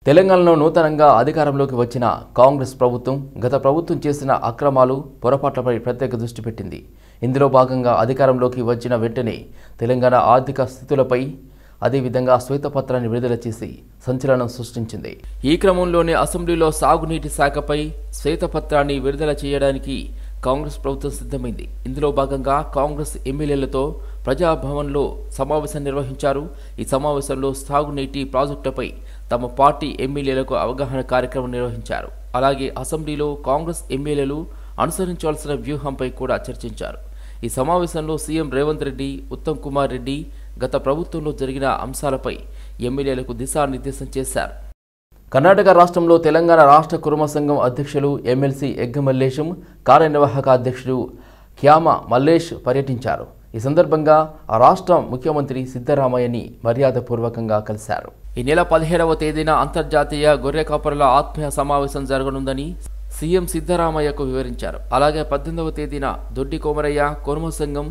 తెలంగాణలో నూతనంగా అధికారంలోకి వచ్చిన కాంగ్రెస్ ప్రభుత్వం గత ప్రభుత్వం చేసిన అక్రమాలు పొరపాట్లపై ప్రత్యేక దృష్టి పెట్టింది. ఇందులో భాగంగా అధికారంలోకి వచ్చిన వెంటనే తెలంగాణ ఆర్థిక స్థితులపై అదేవిధంగా శ్వేతపత్రాన్ని విడుదల చేసి సంచలనం సృష్టించింది. ఈ క్రమంలోనే అసెంబ్లీలో సాగునీటి శాఖపై శ్వేతపత్రాన్ని విడుదల చేయడానికి కాంగ్రెస్ ప్రభుత్వం సిద్ధమైంది. ఇందులో భాగంగా కాంగ్రెస్ ఎమ్మెల్యేలతో ప్రజాభవన్లో సమావేశం నిర్వహించారు. ఈ సమావేశంలో సాగునీటి ప్రాజెక్టులపై తమ పార్టీ ఎమ్మెల్యేలకు అవగాహన కార్యక్రమం నిర్వహించారు. అలాగే అసెంబ్లీలో కాంగ్రెస్ ఎమ్మెల్యేలు అనుసరించాల్సిన వ్యూహంపై కూడా చర్చించారు. ఈ సమావేశంలో సీఎం రేవంత్ రెడ్డి, ఉత్తమ్ కుమార్ రెడ్డి గత ప్రభుత్వంలో జరిగిన అంశాలపై ఎమ్మెల్యేలకు దిశానిర్దేశం చేశారు. కర్ణాటక రాష్ట్రంలో తెలంగాణ రాష్ట్ర కుర్మ సంఘం అధ్యక్షులు ఎమ్మెల్సీ ఎగ్గ మల్లేశం, కార్యనిర్వాహక అధ్యక్షుడు క్యామ మల్లేష్ పర్యటించారు. ఈ సందర్భంగా ఆ రాష్ట్ర ముఖ్యమంత్రి సిద్ధరామయ్యని మర్యాదపూర్వకంగా కలిశారు. ఈ నెల 17వ తేదీన అంతర్జాతీయ గొర్రె కాపరుల ఆత్మీయ సమావేశం జరగనుందని సీఎం సిద్ధరామయ్యకు వివరించారు. అలాగే 18వ తేదీన దొడ్డి కోమరయ్య కుర్మ సంఘం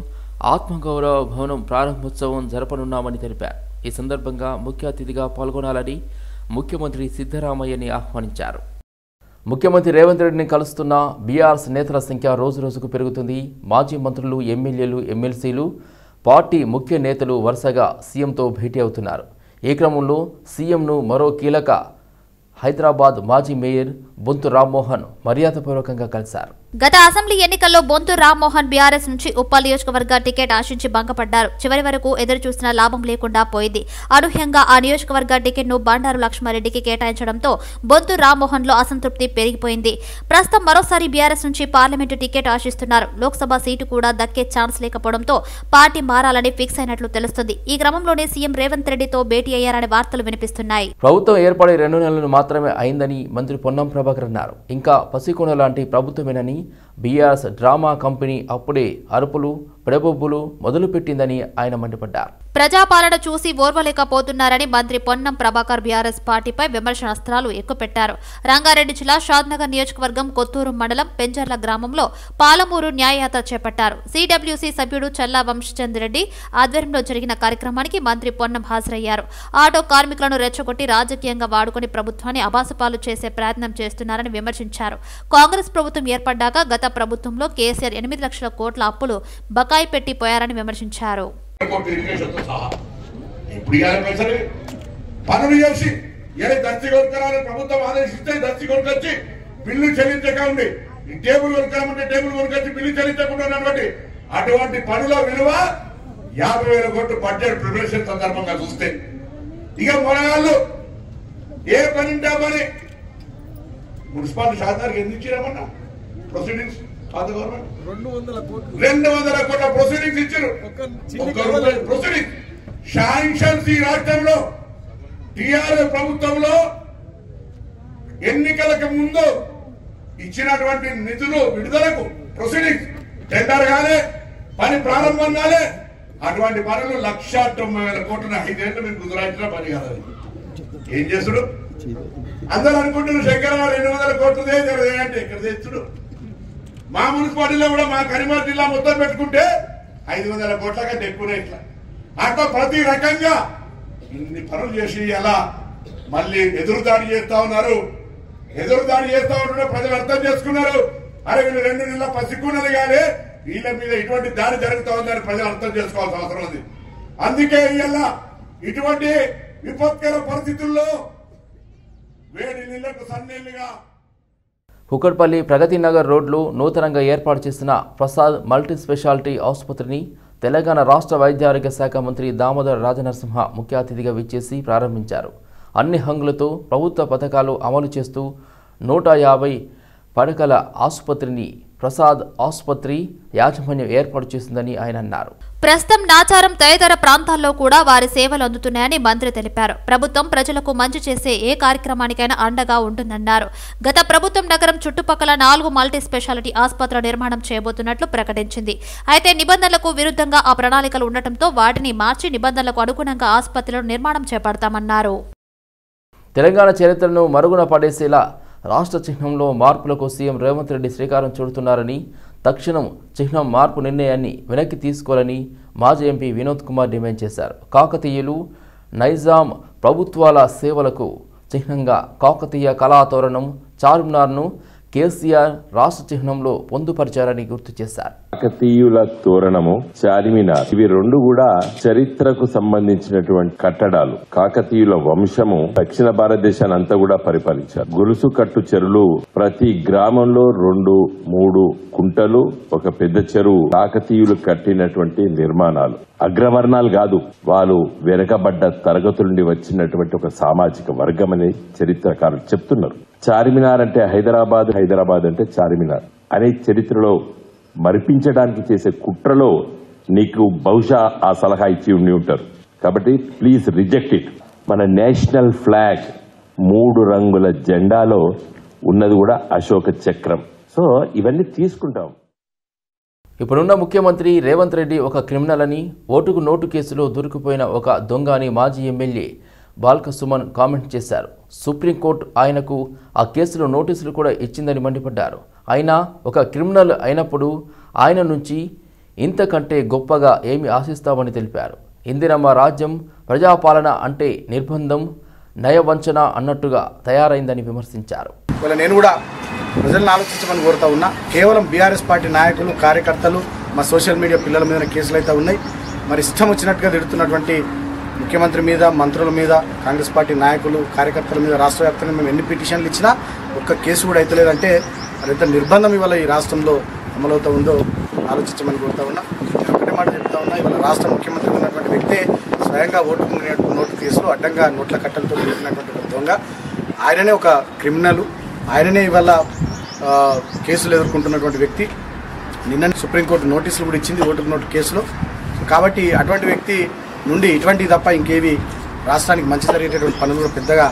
ఆత్మగౌరవ భవనం ప్రారంభోత్సవం జరపనున్నామని తెలిపారు. ఈ సందర్భంగా ముఖ్య అతిథిగా పాల్గొనాలని ముఖ్యమంత్రి సిద్ధరామయ్యని ఆహ్వానించారు. ముఖ్యమంత్రి రేవంత్ రెడ్డిని కలుస్తున్న బీఆర్ఎస్ నేతల సంఖ్య రోజురోజుకు పెరుగుతుంది. మాజీ మంత్రులు, ఎమ్మెల్యేలు, ఎమ్మెల్సీలు, పార్టీ ముఖ్య నేతలు వరుసగా సీఎంతో భేటీ అవుతున్నారు. ఈ క్రమంలో సీఎంను మరో కీలక హైదరాబాద్ మాజీ మేయర్ బొంతు రామ్మోహన్ మర్యాదపూర్వకంగా కలిశారు. గత అసెంబ్లీ ఎన్నికల్లో బొంతు రామ్మోహన్ బీఆర్ఎస్ నుంచి ఉప్పల్ నియోజకవర్గ టికెట్ ఆశించి భంగపడ్డారు. చివరి వరకు ఎదురు చూసిన లాభం లేకుండా పోయింది. అనూహ్యంగా ఆ నియోజకవర్గ టికెట్ను బండారు లక్ష్మారెడ్డికి కేటాయించడంతో బొంతు రామ్మోహన్ లో అసంతృప్తి పెరిగిపోయింది. ప్రస్తుతం మరోసారి బీఆర్ఎస్ నుంచి పార్లమెంటు టికెట్ ఆశిస్తున్నారు. లోక్సభ సీటు కూడా దక్కే ఛాన్స్ లేకపోవడంతో పార్టీ మారాలని ఫిక్స్ అయినట్లు తెలుస్తుంది. ఈ క్రమంలోనే సీఎం రేవంత్ రెడ్డితో భేటీ అయ్యారనే వార్తలు వినిపిస్తున్నాయి. ప్రభుత్వం ఏర్పడి 2 నెలలు మాత్రమే అయిందని మంత్రి పొన్నం ప్రభాకర్ అన్నారు. ఇంకా పసికోన లాంటి ప్రభుత్వమేనని బీఆర్ఎస్ డ్రామా కంపెనీ అప్పుడే అరుపులు పెడబొబ్బులు మొదలుపెట్టిందని ఆయన మండిపడ్డారు. ప్రజాపాలన చూసి ఓర్వలేకపోతున్నారని మంత్రి పొన్నం ప్రభాకర్ బీఆర్ఎస్ పార్టీపై విమర్శనాస్త్రాలు ఎక్కుపెట్టారు. రంగారెడ్డి జిల్లా షాద్నగర్ నియోజకవర్గం కొత్తూరు మండలం పెంజర్ల గ్రామంలో పాలమూరు న్యాయయాత్ర చేపట్టారు. సిడబ్ల్యూసీ సభ్యుడు చల్లా వంశచంద్రెడ్డి ఆధ్వర్యంలో జరిగిన కార్యక్రమానికి మంత్రి పొన్నం హాజరయ్యారు. ఆటో కార్మికులను రెచ్చగొట్టి రాజకీయంగా వాడుకుని ప్రభుత్వాన్ని అబాసుపాలు చేసే ప్రయత్నం చేస్తున్నారని విమర్శించారు. కాంగ్రెస్ ప్రభుత్వం ఏర్పడ్డాక గత ప్రభుత్వంలో కేసీఆర్ 8 లక్షల కోట్ల అప్పులు బకాయి పెట్టిపోయారని విమర్శించారు. పనులు చేసి దర్శి కొనుక్కరాలని ప్రభుత్వం ఆదేశిస్తే దర్శి కొనుకొచ్చి బిల్లు చెల్లించక ఉండి టేబుల్ కొనుక్కరామంటే టేబుల్ కొనుకొచ్చి బిల్లు చెల్లించకుండా ఉన్నటువంటి అటువంటి పనుల విలువ 50,000 కోట్లు బడ్జెట్ ప్రిపరేషన్ సందర్భంగా చూస్తే ఇక మొనగాళ్ళు ఏ పని ఉంటే పని మున్సిపాలిటీ శాఖకి ఎందుకు ఇచ్చారమన్నా ప్రొసీడింగ్స్ పాత గవర్నమెంట్ 200 కోట్ల ప్రొసీడింగ్స్ ఇచ్చారు. ప్రొసీడింగ్ శాంక్షన్స్ ఈ రాష్ట్రంలో టీఆర్ఎస్ ప్రభుత్వంలో ఎన్నికలకు ముందు ఇచ్చినటువంటి నిధులు విడుదలకు ప్రొసీడింగ్స్ టెండర్ కాలే, పని ప్రారంభం కాలే. అటువంటి పనులు 1,90,000 కోట్ల 5 ఏళ్ళు మేము గుజరాత్లో పని కాదు. ఏం చేస్తుడు? అందరూ అనుకుంటున్నారు శంకరరావు 200 కోట్లు అంటే ఇక్కడ తెచ్చుడు. మా మున్సిపాలిటీలో కూడా మా కరీంనగర్ జిల్లా మొత్తం పెట్టుకుంటే 500 కోట్ల కంటే ఎక్కువనే. ఇట్లా అట్లా ప్రతి రకంగా ఇన్ని పనులు చేసి అలా మళ్ళీ ఎదురుదాడి చేస్తా ఉన్నారు. ఎదురుదాడి చేస్తా ఉంటుంటే ప్రజలు అర్థం చేసుకున్నారు. అరే వీళ్ళు 2 నెలల పసిక్కున్నది కానీ వీళ్ళ మీద ఇటువంటి దాడి జరుగుతూ ఉందని ప్రజలు అర్థం చేసుకోవాల్సిన అవసరం ఉంది. అందుకే ఇలా ఇటువంటి విపత్కర పరిస్థితుల్లో వేడి నీళ్లకు సన్నీళ్లుగా కుకట్పల్లి ప్రగతి నగర్ రోడ్లో నూతనంగా ఏర్పాటు చేసిన ప్రసాద్ మల్టీ స్పెషాలిటీ ఆసుపత్రిని తెలంగాణ రాష్ట్ర వైద్య ఆరోగ్య శాఖ మంత్రి దామోదర రాజనరసింహ ముఖ్య అతిథిగా విచ్చేసి ప్రారంభించారు. అన్ని హంగులతో ప్రభుత్వ పథకాలు అమలు చేస్తూ 150 పడకల ఆసుపత్రిని ప్రసాద్ ఆసుపత్రి యాజమాన్యం ఏర్పాటు చేసిందని ఆయన అన్నారు. ప్రస్తుతం నాచారం తదితర ప్రాంతాల్లో కూడా వారి సేవలు అందుతున్నాయని మంత్రి తెలిపారు. ప్రభుత్వం ప్రజలకు మంచి చేసే ఏ కార్యక్రమానికైనా అండగా ఉంటుందన్నారు. గత ప్రభుత్వం నగరం చుట్టుపక్కల 4 మల్టీ స్పెషాలిటీ ఆసుపత్రుల నిర్మాణం చేయబోతున్నట్లు ప్రకటించింది. అయితే నిబంధనలకు విరుద్ధంగా ఆ ప్రణాళికలు ఉండటంతో వాటిని మార్చి నిబంధనలకు అనుగుణంగా ఆసుపత్రులను నిర్మాణం చేపడతామన్నారు. తెలంగాణ చరిత్రను మరుగున పడేసేలా రాష్ట్ర చిహ్నంలో మార్పులకు సీఎం రేవంత్ రెడ్డి శ్రీకారం చుడుతున్నారని, తక్షణం చిహ్నం మార్పు నిర్ణయాన్ని వెనక్కి తీసుకోవాలని మాజీ ఎంపీ వినోద్ కుమార్ డిమాండ్ చేశారు. కాకతీయులు, నైజాం ప్రభుత్వాల సేవలకు చిహ్నంగా కాకతీయ కళాతోరణం చార్మినార్ను కేసీఆర్ రాష్ట్ర చిహ్నంలో పొందుపరిచారని గుర్తు చేశారు. కాకతీయుల తోరణము, చార్మినార్ ఇవి రెండు కూడా చరిత్రకు సంబంధించినటువంటి కట్టడాలు. కాకతీయుల వంశము దక్షిణ భారతదేశాన్ని అంతా కూడా పరిపాలించారు. గొలుసు కట్టు చెరువులు ప్రతి గ్రామంలో 2-3 కుంటలు, ఒక పెద్ద చెరువు కాకతీయులు కట్టినటువంటి నిర్మాణాలు. అగ్రవర్ణాలు కాదు, వాళ్ళు వెనకబడ్డ తరగతుల నుండి వచ్చినటువంటి ఒక సామాజిక వర్గం అని చరిత్రకారులు చెప్తున్నారు. చార్మినార్ అంటే హైదరాబాద్, హైదరాబాద్ అంటే చార్మినార్ అనే చరిత్రలో మరిపించడానికి చేసే కుట్రలో నీకు బహుశా ఆ సలహా ఇచ్చి ఉండి ఉంటారు. కాబట్టి ప్లీజ్ రిజెక్ట్ ఇట్. మన నేషనల్ ఫ్లాగ్ 3 రంగుల జెండాలో ఉన్నది కూడా అశోక చక్రం. సో ఇవన్నీ తీసుకుంటాం. ఇప్పుడున్న ముఖ్యమంత్రి రేవంత్ రెడ్డి ఒక క్రిమినల్ అని, ఓటుకు నోటు కేసులో దొరికిపోయిన ఒక దొంగ అని మాజీ ఎమ్మెల్యే బాల్క సుమన్ కామెంట్ చేశారు. సుప్రీంకోర్టు ఆయనకు ఆ కేసులో నోటీసులు కూడా ఇచ్చిందని మండిపడ్డారు. అయినా ఒక క్రిమినల్ అయినప్పుడు ఆయన నుంచి ఇంతకంటే గొప్పగా ఏమి ఆశిస్తామని తెలిపారు. ఇందిరమ్మ రాజ్యం, ప్రజాపాలన అంటే నిర్బంధం, నయవంచన అన్నట్టుగా తయారైందని విమర్శించారు. నేను కూడా ప్రజలను ఆలోచించమని కోరుతా ఉన్నా. కేవలం బీఆర్ఎస్ పార్టీ నాయకులు, కార్యకర్తలు, మా సోషల్ మీడియా పిల్లల మీద కేసులు అయితే ఉన్నాయి. మరి ఇష్టం వచ్చినట్టుగా తిడుతున్నటువంటి ముఖ్యమంత్రి మీద, మంత్రుల మీద, కాంగ్రెస్ పార్టీ నాయకులు, కార్యకర్తల మీద రాష్ట్ర వ్యాప్తంగా మేము ఎన్ని పిటిషన్లు ఇచ్చినా ఒక్క కేసు కూడా అయితే లేదంటే మరింత నిర్బంధం ఇవాళ ఈ రాష్ట్రంలో అమలవుతూ ఉందో ఆలోచించమని కోరుతా ఉన్నా. నేను ఒకటే మాట చెప్తా ఉన్నా, ఇవాళ రాష్ట్ర ముఖ్యమంత్రి ఉన్నటువంటి వ్యక్తే స్వయంగా ఓటుకు నోటు కేసులో అడ్డంగా నోట్ల కట్టలతో పెట్టినటువంటి ఒక దొంగ, ఆయననే ఒక క్రిమినల్, ఆయననే ఇవాళ కేసులు ఎదుర్కొంటున్నటువంటి వ్యక్తి. నిన్న సుప్రీంకోర్టు నోటీసులు కూడా ఇచ్చింది ఓటుకు నోటు కేసులో. కాబట్టి అటువంటి వ్యక్తి నుండి ఇటువంటివి తప్ప ఇంకేవి రాష్ట్రానికి మంచి జరిగేటటువంటి పనులు కూడా పెద్దగా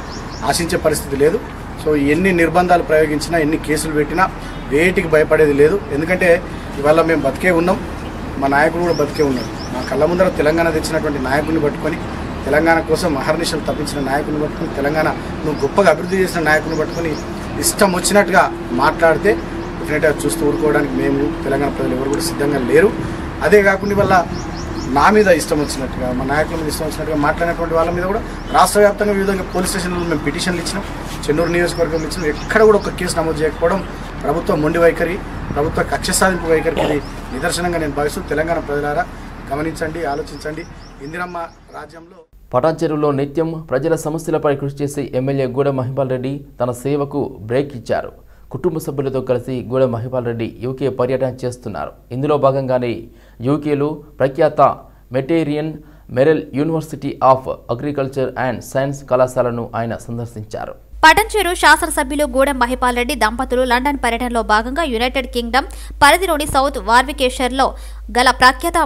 ఆశించే పరిస్థితి లేదు. సో ఎన్ని నిర్బంధాలు ప్రయోగించినా, ఎన్ని కేసులు పెట్టినా వేటికి భయపడేది లేదు. ఎందుకంటే ఇవాళ మేము బతికే ఉన్నాం, మా నాయకుడు కూడా బతికే ఉన్నాడు. మా కళ్ళ ముందర తెలంగాణ తెచ్చినటువంటి నాయకుడిని పట్టుకొని, తెలంగాణ కోసం అహర్నిశలు తప్పించిన నాయకుడిని పట్టుకొని, తెలంగాణ నువ్వు గొప్పగా అభివృద్ధి చేసిన నాయకుడిని పట్టుకొని ఇష్టం వచ్చినట్టుగా మాట్లాడితే డెఫినెట్గా చూస్తూ ఊరుకోవడానికి మేము, తెలంగాణ ప్రజలు ఎవరు కూడా సిద్ధంగా లేరు. అదే కాకుండా వల్ల నా మీద ఇష్టం వచ్చినట్టుగా, మా నాయకుల మీద ఇష్టం వచ్చినట్టుగా మాట్లాడినటువంటి వాళ్ళ మీద కూడా రాష్ట్ర వ్యాప్తంగా వివిధంగా పోలీస్ స్టేషన్లలో మేము పిటిషన్లు ఇచ్చినాం, చెన్నూరు నియోజకవర్గంలో ఇచ్చినాం. ఎక్కడ కూడా ఒక కేసు నమోదు చేయకపోవడం ప్రభుత్వ మొండి వైఖరి, ప్రభుత్వ కక్ష సాధింపు వైఖరికి ఇది నిదర్శనంగా నేను భావిస్తూ, తెలంగాణ ప్రజలారా గమనించండి, ఆలోచించండి. ఇందిరమ్మ రాజ్యంలో పటాన్ చెరువులో నిత్యం ప్రజల సమస్యలపై కృషి చేసే ఎమ్మెల్యే గూడెం మహిపాల్ రెడ్డి తన సేవకు బ్రేక్ ఇచ్చారు. కుటుంబ సభ్యులతో కలిసి గూడెం మహిపాల్ రెడ్డి యూకే పర్యటన చేస్తున్నారు. ఇందులో భాగంగానే యూకేలో ప్రఖ్యాత మెటేరియన్ మెరెల్ university of agriculture and science కళాశాలను ఆయన సందర్శించారు. పటంచెరు శాసనసభ్యులు గూడెం మహిపాల్ రెడ్డి దంపతులు లండన్ పర్యటనలో భాగంగా యునైటెడ్ కింగ్డమ్ పరిధిలోని సౌత్ వార్వికేషర్లో గల ప్రఖ్యాత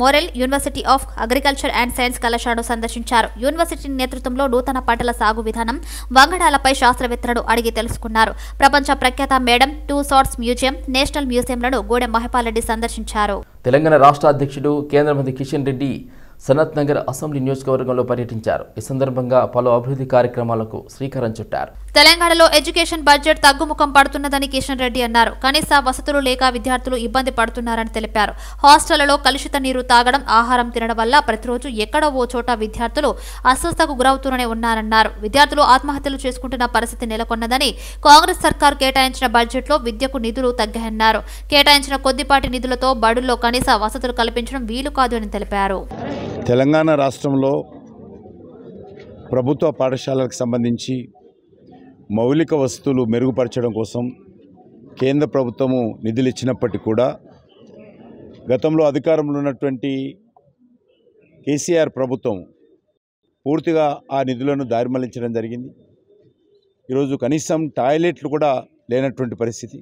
morel university of agriculture and science కళాశాలను సందర్శించారు. యూనివర్సిటీ నేతృత్వంలో నూతన పంటల సాగు విధానం, వంగడాలపై శాస్త్రవేత్తలను అడిగి తెలుసుకున్నారు. ప్రపంచ ప్రఖ్యాత Madame Tussauds museum, national మ్యూజియంలను గూడెం మహిపాల్ రెడ్డి సందర్శించారు. తెలంగాణ రాష్ట్ర అధ్యక్షుడు కేంద్ర మంత్రి కిషన్ రెడ్డి సనత్ నగర్ అసెంబ్లీ నియోజకవర్గంలో పర్యటించారు. ఈ సందర్భంగా పలు అభివృద్ధి కార్యక్రమాలకు శ్రీకారం చుట్టారు. తెలంగాణలో ఎడ్యుకేషన్ బడ్జెట్ తగ్గుముఖం పడుతున్నదని కిషన్ రెడ్డి అన్నారు. కనీస వసతులు లేక విద్యార్థులు ఇబ్బంది పడుతున్నారని తెలిపారు. హాస్టళ్లలో కలుషిత నీరు తాగడం, ఆహారం తినడం వల్ల ప్రతిరోజు ఎక్కడో ఓ చోట విద్యార్థులు అస్వస్థకు గురవుతూనే ఉన్నారన్నారు. విద్యార్థులు ఆత్మహత్యలు చేసుకుంటున్న పరిస్థితి నెలకొన్నదని, కాంగ్రెస్ సర్కారు కేటాయించిన బడ్జెట్లో విద్యకు నిధులు తగ్గాయన్నారు. కేటాయించిన కొద్దిపాటి నిధులతో బడుల్లో కనీస వసతులు కల్పించడం వీలు కాదు అని తెలిపారు. తెలంగాణ రాష్ట్రంలో ప్రభుత్వ పాఠశాలలకు సంబంధించి మౌలిక వసతులు మెరుగుపరచడం కోసం కేంద్ర ప్రభుత్వము నిధులు ఇచ్చినప్పటికీ కూడా గతంలో అధికారంలో ఉన్నటువంటి కేసీఆర్ ప్రభుత్వం పూర్తిగా ఆ నిధులను దారిమళ్లించడం జరిగింది. ఈరోజు కనీసం టాయిలెట్లు కూడా లేనటువంటి పరిస్థితి,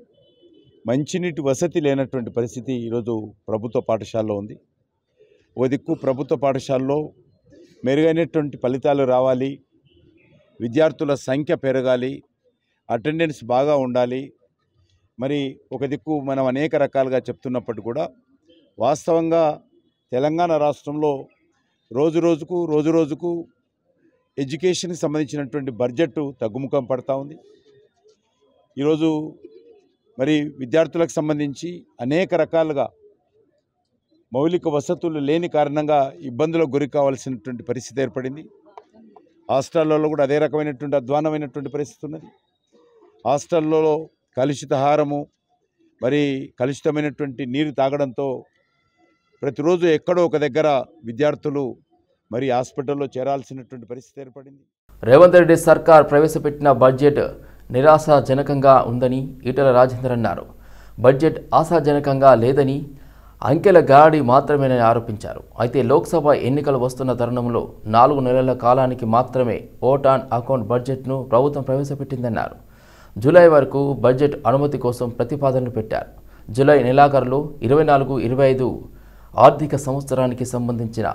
మంచినీటి వసతి లేనటువంటి పరిస్థితి ఈరోజు ప్రభుత్వ పాఠశాలలో ఉంది. ఓ దిక్కు ప్రభుత్వ పాఠశాలలో మెరుగైనటువంటి ఫలితాలు రావాలి, విద్యార్థుల సంఖ్య పెరగాలి, అటెండెన్స్ బాగా ఉండాలి. మరి ఒక దిక్కు మనం అనేక రకాలుగా చెప్తున్నప్పటికీ కూడా వాస్తవంగా తెలంగాణ రాష్ట్రంలో రోజు రోజుకు ఎడ్యుకేషన్కి సంబంధించినటువంటి బడ్జెట్ తగ్గుముఖం పడతా ఉంది. ఈరోజు మరి విద్యార్థులకు సంబంధించి అనేక రకాలుగా మౌలిక వసతులు లేని కారణంగా ఇబ్బందులకు గురి కావాల్సినటువంటి పరిస్థితి ఏర్పడింది. హాస్టళ్లలో కూడా అదే రకమైనటువంటి అధ్వానమైనటువంటి పరిస్థితి ఉన్నది. హాస్టల్లో కలుషిత ఆహారము, మరి కలుషితమైనటువంటి నీరు తాగడంతో ప్రతిరోజు ఎక్కడో ఒక దగ్గర విద్యార్థులు మరి హాస్పిటల్లో చేరాల్సినటువంటి పరిస్థితి ఏర్పడింది. రేవంత్ రెడ్డి సర్కార్ ప్రవేశపెట్టిన బడ్జెట్ నిరాశాజనకంగా ఉందని ఈటెల రాజేందర్ అన్నారు. బడ్జెట్ ఆశాజనకంగా లేదని, అంకెల గాడి మాత్రమేనని ఆరోపించారు. అయితే లోక్సభ ఎన్నికలు వస్తున్న తరుణంలో 4 నెలల కాలానికి మాత్రమే ఓట్ ఆన్ అకౌంట్ బడ్జెట్ను ప్రభుత్వం ప్రవేశపెట్టిందన్నారు. జూలై వరకు బడ్జెట్ అనుమతి కోసం ప్రతిపాదనలు పెట్టారు. జూలై నెలాఖరులో 24-25 ఆర్థిక సంవత్సరానికి సంబంధించిన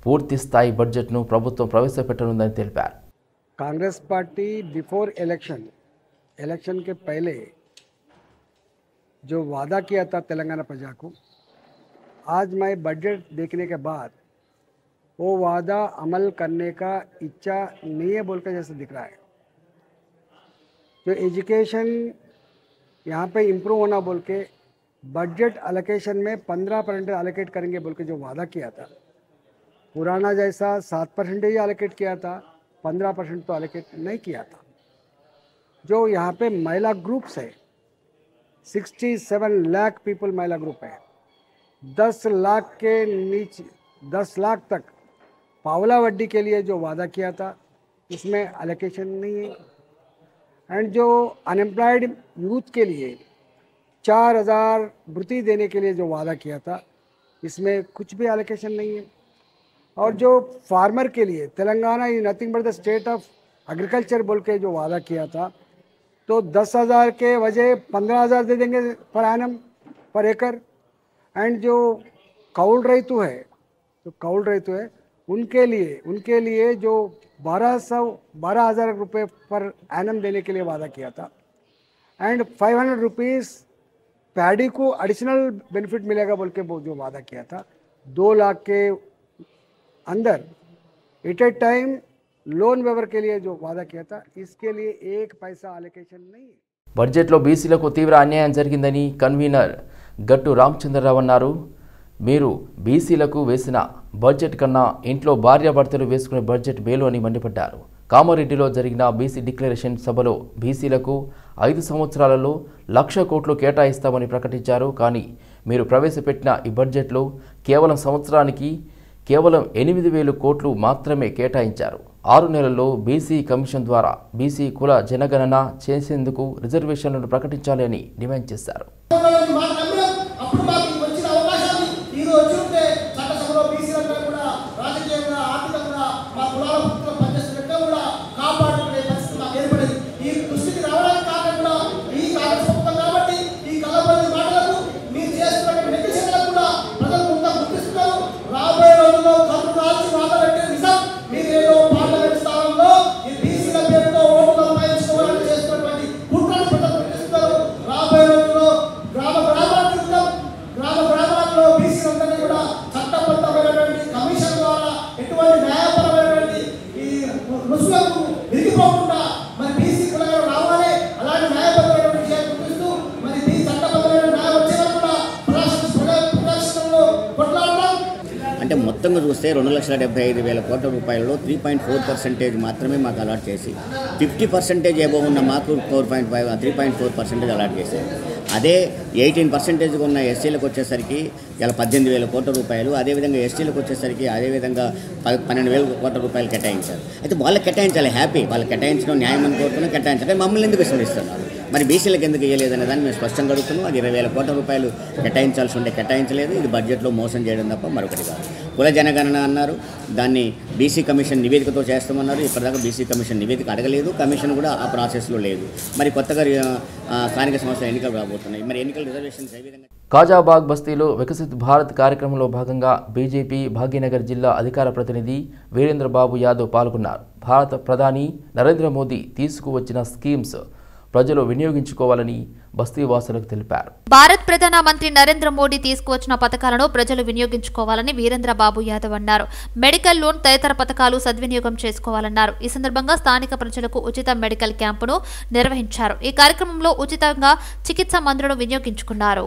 పూర్తి స్థాయి బడ్జెట్ను ప్రభుత్వం ప్రవేశపెట్టనుందని తెలిపారు. कांग्रेस पार्टी बिफोर इलेक्शन के पहले जो वादा किया था तेलंगाना प्रजा को, आज मैं बजट देखने के बाद वो वादा अमल करने का इच्छा नहीं है बोल के जैसे दिख रहा है. जो एजुकेशन यहाँ पे इम्प्रूव होना बोल के बजट अलोकेशन में 15% अलोकेट करेंगे बोल के जो वादा किया था, पुराना जैसा 7% ही अलोकेट किया था, 15% तो अलोकेट नहीं किया था. जो यहाँ पे महिला ग्रुप्स है, 67 लाख पीपल महिला ग्रुप है. 10 लाख के नीचे 10 लाख तक पावला वड्डी के लिए जो वादा किया था इसमें अलोकेशन नहीं है. एंड जो अनएम्प्लॉयड यूथ के लिए 4000 भृति देने के लिए जो वादा किया था इसमें कुछ भी अलोकेशन नहीं है. और जो फार्मर के लिए Telangana is nothing but the state of agriculture बोल के जो वादा किया था, तो 10,000 के वजह 15,000 दे देंगे पर एनम पर एकड़. एंड जो कौल रैतु है, तो कौल रैतु है उनके लिए जो 12,000 रुपये पर एनम देने के लिए वादा किया था. एंड 500 रुपीज़ पैडी को एडिशनल बेनिफिट मिलेगा बोल के वो जो वादा किया था. 2 लाख के अंदर at a time loan waiver के लिए जो वादा किया था, इसके लिए 1 पैसा अलोकेशन नहीं है. బడ్జెట్లో బీసీలకు తీవ్ర అన్యాయం జరిగిందని కన్వీనర్ గట్టు రామచంద్రరావు అన్నారు. మీరు బీసీలకు వేసిన బడ్జెట్ కన్నా ఇంట్లో భార్యాభర్తలు వేసుకునే బడ్జెట్ మేలు అని మండిపడ్డారు. కామారెడ్డిలో జరిగిన బీసీ డిక్లరేషన్ సభలో బీసీలకు 5 సంవత్సరాలలో 1,00,000 కోట్లు కేటాయిస్తామని ప్రకటించారు. కానీ మీరు ప్రవేశపెట్టిన ఈ బడ్జెట్లో కేవలం సంవత్సరానికి కేవలం 8,000 కోట్లు మాత్రమే కేటాయించారు. 6 నెలల్లో బీసీ కమిషన్ ద్వారా బీసీ కుల జనగణన చేసేందుకు రిజర్వేషన్లను ప్రకటించాలి అని డిమాండ్ చేశారు. అంటే మొత్తంగా చూస్తే 2,75,000 కోట్ల రూపాయలలో 3.4% మాత్రమే మాకు అలాట్ చేసి 50% ఏబో ఉన్న మాకు 3.4% అలాట్ చేశారు. అదే 18% ఉన్న ఎస్సీలకు వచ్చేసరికి ఇలా 18,000 కోట్ల రూపాయలు, అదేవిధంగా ఎస్టీలకు వచ్చేసరికి అదేవిధంగా 12,000 కోట్ల రూపాయలు కేటాయించారు. అయితే వాళ్ళకి కేటాయించాలి, హ్యాపీ, వాళ్ళకి కేటాయించడం న్యాయం అనుకోవడం కేటాయించాలి. మమ్మల్ని ఎందుకు విస్మరిస్తున్నారు? మరి బీసీలకు ఎందుకు ఇవ్వలేదనే దాన్ని మేము స్పష్టంగా అడుగుతున్నాం. అది 20,000 కోట్ల రూపాయలు కేటాయించాల్సి ఉంటే కేటాయించలేదు. ఇది బడ్జెట్లో మోసం చేయడం తప్ప మరొకటి కాదు. కుల జనగణన అన్నారు, దాన్ని బీసీ కమిషన్ నివేదికతో చేస్తామన్నారు. ఇప్పటిదాకా బీసీ కమిషన్ నివేదిక అడగలేదు, కమిషన్ కూడా ఆ ప్రాసెస్లో లేదు. మరి కొత్తగా స్థానిక సంస్థల ఎన్నికలు రాబోతున్నాయి. మరి ఎన్నికల రిజర్వేషన్స్ ఏ విధంగా? కాజాబాగ్ బస్తీలో వికసిత్ భారత్ కార్యక్రమంలో భాగంగా బీజేపీ భాగ్యనగర్ జిల్లా అధికార ప్రతినిధి వీరేంద్రబాబు యాదవ్ పాల్గొన్నారు. భారత ప్రధాని నరేంద్ర మోదీ తీసుకువచ్చిన స్కీమ్స్ ప్రజలు వినియోగించుకోవాలని, బస్తీవాసులకు తెలిపారు. భారత్ ప్రధానమంత్రి నరేంద్ర మోడీ తీసుకువచ్చిన పథకాలను ప్రజలు వినియోగించుకోవాలని వీరేంద్రబాబు యాదవ్ అన్నారు. మెడికల్ లోన్ తదితర పథకాలు సద్వినియోగం చేసుకోవాలన్నారు. ఈ సందర్భంగా స్థానిక ప్రజలకు ఉచిత మెడికల్ క్యాంపును నిర్వహించారు. ఈ కార్యక్రమంలో ఉచితంగా చికిత్స మందులను వినియోగించుకున్నారు.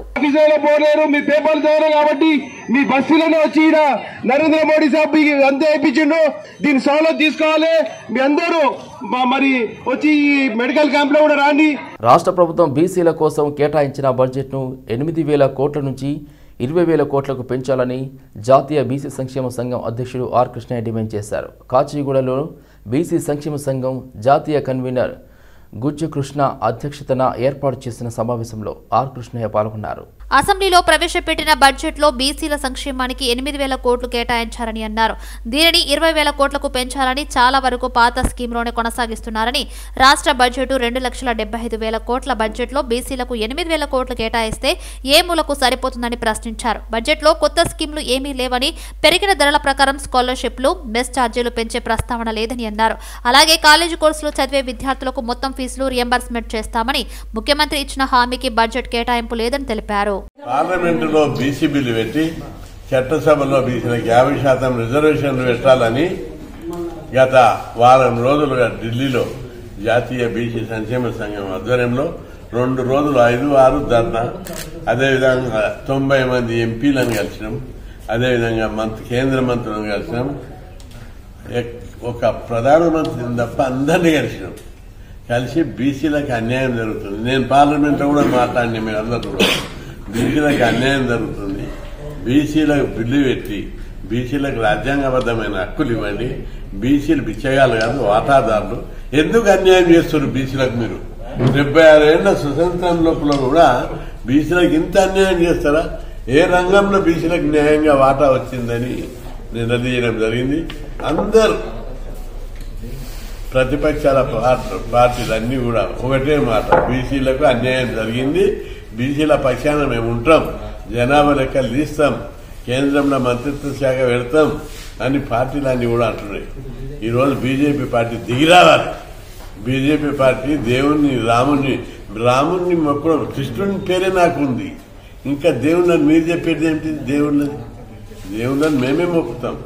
నరేంద్ర మోడీ సాబ్ అంతే ఇప్పించిండు, దీన్ని సౌలభ్యం తీసుకోవాలి. మీ అందరూ మరి వచ్చి మెడికల్ క్యాంప్ లో కూడా రాండి. రాష్ట్ర ప్రభుత్వం బీసీల కోసం కేటాయించిన బడ్జెట్ను 8,000 కోట్ల నుంచి 20,000 కోట్లకు పెంచాలని జాతీయ బీసీ సంక్షేమ సంఘం అధ్యక్షుడు ఆర్ కృష్ణయ్య డిమాండ్ చేశారు. కాచిగూడలో బీసీ సంక్షేమ సంఘం జాతీయ కన్వీనర్ గుజ్జు కృష్ణ అధ్యక్షతన ఏర్పాటు చేసిన సమావేశంలో ఆర్ కృష్ణయ్య పాల్గొన్నారు. అసెంబ్లీలో ప్రవేశపెట్టిన బడ్జెట్లో బీసీల సంక్షేమానికి 8,000 కోట్లు కేటాయించారని అన్నారు. దీనిని 20,000 కోట్లకు పెంచాలని, చాలా వరకు పాత స్కీమ్లోనే కొనసాగిస్తున్నారని, రాష్ట్ర బడ్జెట్ 2,75,000 కోట్ల బడ్జెట్లో బీసీలకు 8,000 కోట్లు కేటాయిస్తే ఏ మూలకు సరిపోతుందని ప్రశ్నించారు. బడ్జెట్లో కొత్త స్కీమ్లు ఏమీ లేవని, పెరిగిన ధరల ప్రకారం స్కాలర్షిప్లు, మెస్ ఛార్జీలు పెంచే ప్రస్తావన లేదని అన్నారు. అలాగే కాలేజీ కోర్సులు చదివే విద్యార్థులకు మొత్తం ఫీజులు రియంబర్స్మెంట్ చేస్తామని ముఖ్యమంత్రి ఇచ్చిన హామీకి బడ్జెట్ కేటాయింపు లేదని తెలిపారు. పార్లమెంటులో బీసీ బిల్లు పెట్టి చట్టసభలో బీసీలకు 50% రిజర్వేషన్లు పెట్టాలని గత వారం రోజులుగా ఢిల్లీలో జాతీయ బీసీ సంక్షేమ సంఘం ఆధ్వర్యంలో 2 రోజులు 5-6 ధర్నా, అదేవిధంగా 90 మంది ఎంపీలను కలిసినాం, అదేవిధంగా కేంద్ర మంత్రులను కలిసినాం, ఒక ప్రధానమంత్రిని తప్ప అందరినీ కలిసి బీసీలకు అన్యాయం జరుగుతుంది. నేను పార్లమెంట్లో కూడా మాట్లాడినా, మీరు అందరూ కూడా బీసీలకు అన్యాయం జరుగుతుంది, బీసీలకు బిల్లు పెట్టి బీసీలకు రాజ్యాంగబద్ధమైన హక్కులు ఇవ్వండి, బీసీలు బిచ్చగాలు కాదు వాటాదారులు, ఎందుకు అన్యాయం చేస్తున్నారు బీసీలకు? మీరు 76 ఏళ్ల స్వతంత్రం లోపల కూడా బీసీలకు ఇంత అన్యాయం చేస్తారా? ఏ రంగంలో బీసీలకు న్యాయంగా వాటా వచ్చిందని నిలదీయడం జరిగింది. అందరూ ప్రతిపక్షాల పార్టీలన్నీ కూడా ఒకటే మాట, బీసీలకు అన్యాయం జరిగింది, బీసీల పక్షాన మేము ఉంటాం, జనాభా లెక్కలు తీస్తాం, కేంద్రంలో మంత్రిత్వ శాఖ పెడతాం అని పార్టీలన్నీ కూడా అంటున్నాయి. ఈరోజు బీజేపీ పార్టీ దిగిరావాలి. బీజేపీ పార్టీ దేవుణ్ణి రాముణ్ణి మొక్కడం, కృష్ణుని పేరే నాకు ఉంది, ఇంకా దేవుళ్ళని మీరు చెప్పేది ఏమిటి? దేవుళ్ళని మేమే మొక్కుతాం.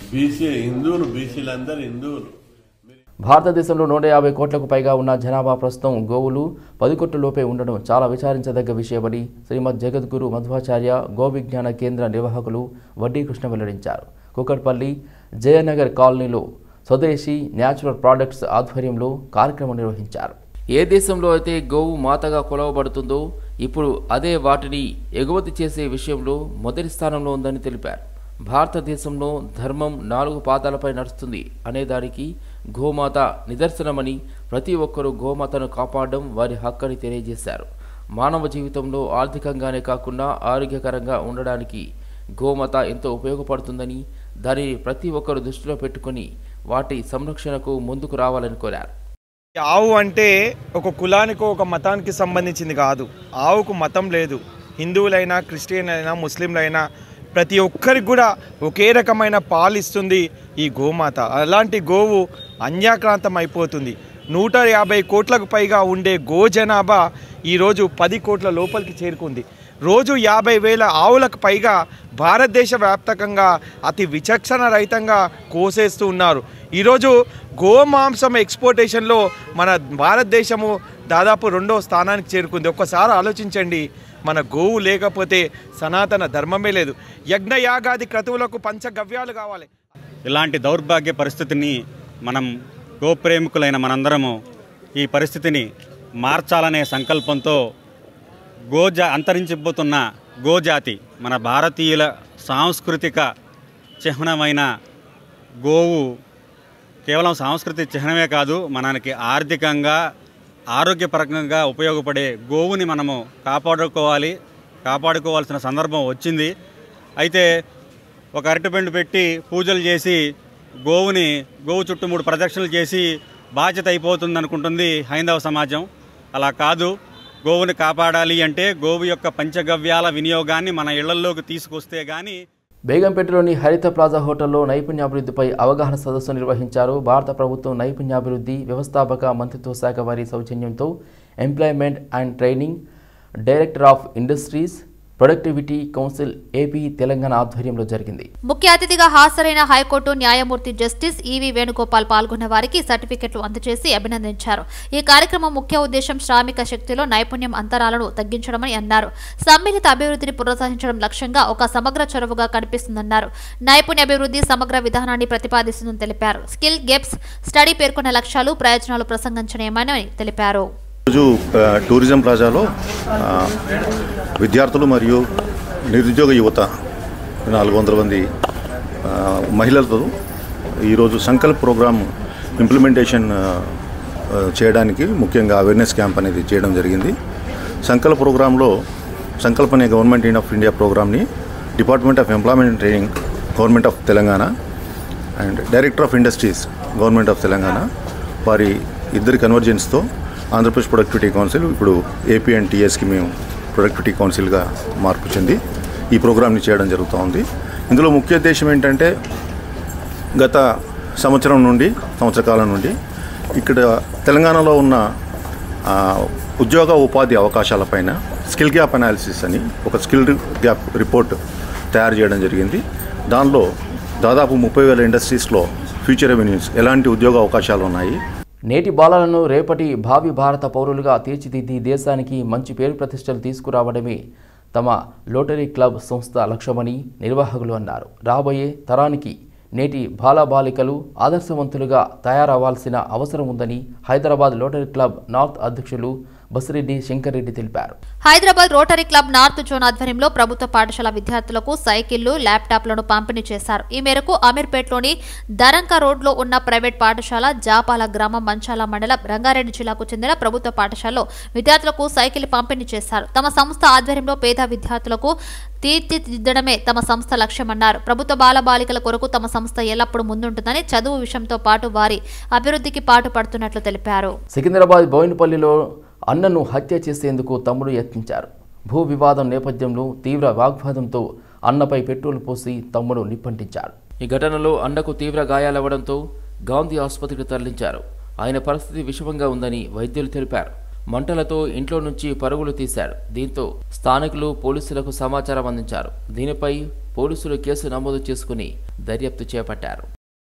బీసీ హిందువులు, బీసీలందరూ హిందువులు. భారతదేశంలో 150 కోట్లకు పైగా ఉన్న జనాభా ప్రస్తుతం గోవులు 10 కోట్ల లోపే ఉండడం చాలా విచారించదగ్గ విషయమని శ్రీమద్ జగద్గురు మధ్వాచార్య గో విజ్ఞాన కేంద్ర నిర్వాహకులు వడ్డీ కృష్ణ వెల్లడించారు. కూకట్పల్లి జయనగర్ కాలనీలో స్వదేశీ న్యాచురల్ ప్రోడక్ట్స్ ఆధ్వర్యంలో కార్యక్రమం నిర్వహించారు. ఏ దేశంలో అయితే గోవు మాతగా కొలవబడుతుందో ఇప్పుడు అదే వాటిని ఎగుమతి చేసే విషయంలో మొదటి స్థానంలో ఉందని తెలిపారు. భారతదేశంలో ధర్మం 4 పాదాలపై నడుస్తుంది అనేదానికి గోమాత నిదర్శనమని, ప్రతి ఒక్కరూ గోమాతను కాపాడడం వారి హక్కని తెలియజేశారు. మానవ జీవితంలో ఆర్థికంగానే కాకుండా ఆరోగ్యకరంగా ఉండడానికి గోమాత ఎంతో ఉపయోగపడుతుందని, దానిని ప్రతి ఒక్కరు దృష్టిలో పెట్టుకుని వాటి సంరక్షణకు ముందుకు రావాలని కోరారు. ఆవు అంటే ఒక కులానికో ఒక మతానికి సంబంధించింది కాదు. ఆవుకు మతం లేదు. హిందువులైనా, క్రిస్టియన్ అయినా, ముస్లింలైనా ప్రతి ఒక్కరికి కూడా ఒకే రకమైన పాలు ఇస్తుంది ఈ గోమాత. అలాంటి గోవు అన్యాక్రాంతం అయిపోతుంది. 150 కోట్లకు పైగా ఉండే గో జనాభా ఈరోజు 10 కోట్ల లోపలికి చేరుకుంది. రోజు 50,000 ఆవులకు పైగా భారతదేశ వ్యాప్తంగా అతి విచక్షణ రహితంగా కోసేస్తూ ఉన్నారు. ఈరోజు గోమాంసం ఎక్స్పోర్టేషన్లో మన భారతదేశము దాదాపు 2వ స్థానానికి చేరుకుంది. ఒక్కసారి ఆలోచించండి, మన గోవు లేకపోతే సనాతన ధర్మమే లేదు. యజ్ఞయాగాది క్రతువులకు పంచగవ్యాలు కావాలి. ఇలాంటి దౌర్భాగ్య పరిస్థితిని మనం గోప్రేమికులైన మనందరము ఈ పరిస్థితిని మార్చాలనే సంకల్పంతో అంతరించిపోతున్న గోజాతి, మన భారతీయుల సాంస్కృతిక చిహ్నమైన గోవు కేవలం సాంస్కృతిక చిహ్నమే కాదు, మనకి ఆర్థికంగా ఆరోగ్యపరంగా ఉపయోగపడే గోవుని మనము కాపాడుకోవాల్సిన సందర్భం వచ్చింది. అయితే ఒక అరటిపండు పెట్టి పూజలు చేసి గోవు చుట్టూ 3 ప్రదక్షిణలు చేసి బాధ్యత అయిపోతుంది అనుకుంటుంది హైందవ సమాజం. అలా కాదు. గోవుని కాపాడాలి అంటే గోవు యొక్క పంచగవ్యాల వినియోగాన్ని మన ఇళ్లలోకి తీసుకొస్తే గానీ. బేగంపేటలోని హరిత ప్లాజా హోటల్లో నైపుణ్యాభివృద్ధిపై అవగాహన సదస్సు నిర్వహించారు. భారత ప్రభుత్వం నైపుణ్యాభివృద్ధి వ్యవస్థాపక మంత్రిత్వ శాఖ వారి సౌజన్యంతో employment and training, director of industries, productivity council AP Telangana ఆధ్వర్యంలో జరిగింది. ముఖ్య అతిథిగా హాజరైన హైకోర్టు న్యాయమూర్తి జస్టిస్ ఈవి వేణుగోపాల్ పాల్గొన్న వారికి సర్టిఫికెట్లు అందజేసి అభినందించారు. ఈ కార్యక్రమం ముఖ్య ఉద్దేశం శ్రామిక శక్తిలో నైపుణ్యం అంతరాలను తగ్గించడమని అన్నారు. సమ్మిళిత అభివృద్ధిని ప్రోత్సహించడం లక్ష్యంగా ఒక సమగ్ర చొరవగా కనిపిస్తుందన్నారు. నైపుణ్య అభివృద్ధి సమగ్ర విధానాన్ని ప్రతిపాదిస్తుందని తెలిపారు. స్కిల్ గేప్స్ స్టడీ పేర్కొన్న లక్ష్యాలు ప్రయోజనాలు ప్రసంగించనేమని తెలిపారు. రోజు టూరిజం ప్లాజాలో విద్యార్థులు మరియు నిరుద్యోగ యువత 400 మంది మహిళలతో ఈరోజు సంకల్ప్ ప్రోగ్రామ్ ఇంప్లిమెంటేషన్ చేయడానికి ముఖ్యంగా అవేర్నెస్ క్యాంప్ అనేది చేయడం జరిగింది. సంకల్ప్ ప్రోగ్రాంలో సంకల్ప్ అనే గవర్నమెంట్ ఆఫ్ ఇండియా ప్రోగ్రామ్ని department of employment and training government of Telangana and director of industries government of Telangana వారి ఇద్దరి కన్వర్జెన్స్తో ఆంధ్రప్రదేశ్ ప్రొడక్టివిటీ కౌన్సిల్ ఇప్పుడు ఏపీ అండ్ టీఎస్కి మేము ప్రొడక్టివిటీ కౌన్సిల్గా మార్పు చెంది ఈ ప్రోగ్రామ్ని చేయడం జరుగుతూ ఉంది. ఇందులో ముఖ్య ఉద్దేశం ఏంటంటే గత సంవత్సర కాలం నుండి ఇక్కడ తెలంగాణలో ఉన్న ఉద్యోగ ఉపాధి అవకాశాలపైన స్కిల్ గ్యాప్ అనాలిసిస్ అని ఒక స్కిల్ గ్యాప్ రిపోర్ట్ తయారు చేయడం జరిగింది. దానిలో దాదాపు 30,000 ఇండస్ట్రీస్లో ఫ్యూచర్ రెవెన్యూస్ ఎలాంటి ఉద్యోగ అవకాశాలు ఉన్నాయి, నేటి బాలలను రేపటి భావి భారత పౌరులుగా తీర్చిదిద్ది దేశానికి మంచి పేరు ప్రతిష్టలు తీసుకురావడమే తమ లోటరీ క్లబ్ సంస్థ లక్ష్యమని నిర్వాహకులు అన్నారు. రాబోయే తరానికి నేటి బాలబాలికలు ఆదర్శవంతులుగా తయారవ్వాల్సిన అవసరం ఉందని హైదరాబాద్ లోటరీ క్లబ్ నార్త్ అధ్యక్షులు బసిరెడ్డి శంకర్ రెడ్డి తెలిపారు. Hyderabad rotary club north zone ఆధ్వర్యంలో ప్రభుత్వ పాఠశాల విద్యార్థులకు సైకిళ్లు, ల్యాప్టాప్లను పంపిణీ చేశారు. ఈ మేరకు అమీర్పేట్లోని దరంకా రోడ్లో ఉన్న ప్రైవేట్ పాఠశాల, జాపాల గ్రామం, మంచాల మండలం, రంగారెడ్డి జిల్లాకు చెందిన ప్రభుత్వ పాఠశాలలో విద్యార్థులకు సైకిల్ పంపిణీ చేశారు. తమ సంస్థ ఆధ్వర్యంలో పేద విద్యార్థులకు తీర్చిదిద్దడమే తమ సంస్థ లక్ష్యమన్నారు. ప్రభుత్వ బాలబాలికల కొరకు తమ సంస్థ ఎల్లప్పుడూ ముందుంటుందని, చదువు విషయంతో పాటు వారి అభివృద్ధికి పాటుపడుతున్నట్లు తెలిపారు. సికింద్రాబాద్ బోయినపల్లిలో అన్నను హత్య చేసేందుకు తమ్ముడు యత్నించారు. భూ వివాదం నేపథ్యంలో తీవ్ర వాగ్వాదంతో అన్నపై పెట్రోల్ పోసి తమ్ముడు నిప్పంటించాడు. ఈ ఘటనలో అన్నకు తీవ్ర గాయాలవ్వడంతో గాంధీ ఆసుపత్రికి తరలించారు. ఆయన పరిస్థితి విషమంగా ఉందని వైద్యులు తెలిపారు. మంటలతో ఇంట్లో నుంచి పరుగులు తీశాడు. దీంతో స్థానికులు పోలీసులకు సమాచారం అందించారు. దీనిపై పోలీసులు కేసు నమోదు చేసుకుని దర్యాప్తు చేపట్టారు.